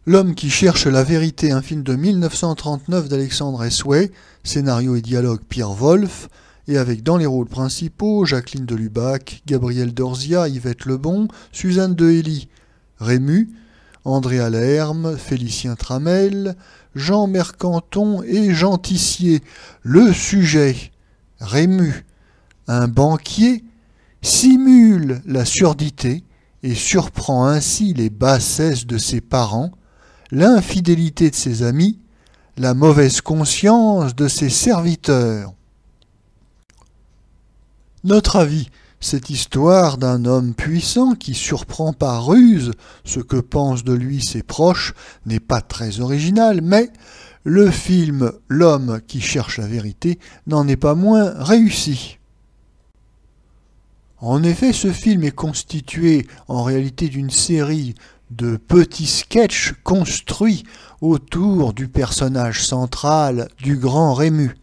L'homme qui cherche la vérité, un film de 1939 d'Alexandre Esway, scénario et dialogue Pierre Wolf, et avec dans les rôles principaux Jacqueline de Lubac, Gabrielle Dorzia, Yvette Lebon, Suzanne de Hély, Rému, André Allerme, Félicien Tramel, Jean Mercanton et Jean Tissier. Le sujet, Rému, un banquier, simule la surdité et surprend ainsi les bassesses de ses parents, l'infidélité de ses amis, la mauvaise conscience de ses serviteurs. Notre avis, cette histoire d'un homme puissant qui surprend par ruse ce que pensent de lui ses proches n'est pas très originale, mais le film L'homme qui cherche la vérité n'en est pas moins réussi. En effet, ce film est constitué en réalité d'une série de petits sketchs construits autour du personnage central du grand Rému.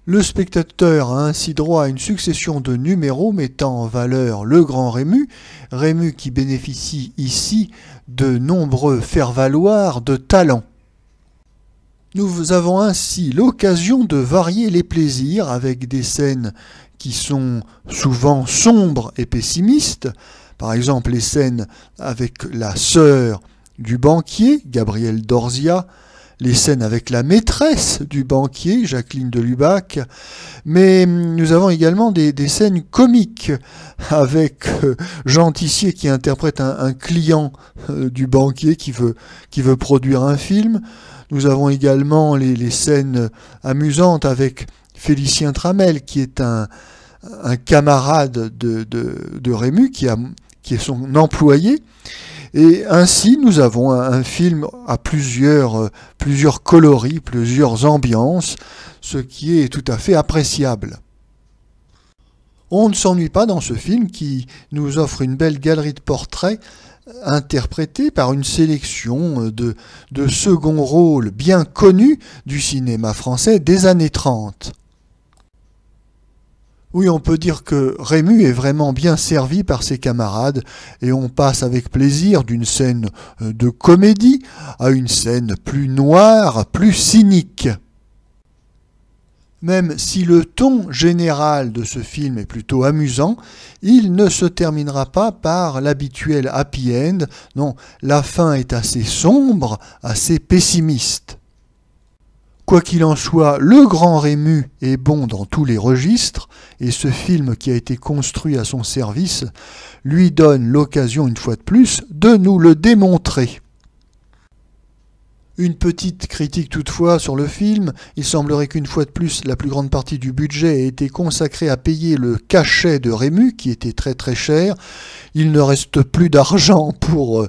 Le spectateur a ainsi droit à une succession de numéros mettant en valeur le grand Rému, Rému qui bénéficie ici de nombreux faire-valoir de talent. Nous avons ainsi l'occasion de varier les plaisirs avec des scènes qui sont souvent sombres et pessimistes, par exemple les scènes avec la sœur du banquier, Gabrielle Dorzia, les scènes avec la maîtresse du banquier, Jacqueline de Lubac, mais nous avons également des scènes comiques avec Jean Tissier qui interprète un client du banquier qui veut produire un film. Nous avons également les scènes amusantes avec Félicien Tramel qui est un camarade de Rému, qui est son employé. Et ainsi, nous avons un film à plusieurs coloris, plusieurs ambiances, ce qui est tout à fait appréciable. On ne s'ennuie pas dans ce film qui nous offre une belle galerie de portraits interprétés par une sélection de seconds rôles bien connus du cinéma français des années 30. Oui, on peut dire que Rému est vraiment bien servi par ses camarades et on passe avec plaisir d'une scène de comédie à une scène plus noire, plus cynique. Même si le ton général de ce film est plutôt amusant, il ne se terminera pas par l'habituel happy end. Non, la fin est assez sombre, assez pessimiste. Quoi qu'il en soit, le grand Rému est bon dans tous les registres, et ce film qui a été construit à son service lui donne l'occasion, une fois de plus, de nous le démontrer. Une petite critique toutefois sur le film, il semblerait qu'une fois de plus, la plus grande partie du budget ait été consacrée à payer le cachet de Rému, qui était très très cher. Il ne reste plus d'argent pour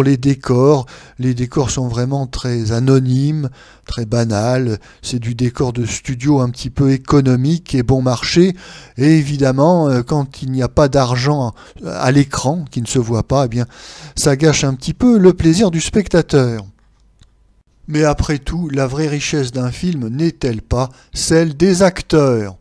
les décors. Les décors sont vraiment très anonymes, très banals. C'est du décor de studio un petit peu économique et bon marché. Et évidemment, quand il n'y a pas d'argent à l'écran, qui ne se voit pas, eh bien, ça gâche un petit peu le plaisir du spectateur. Mais après tout, la vraie richesse d'un film n'est-elle pas celle des acteurs ?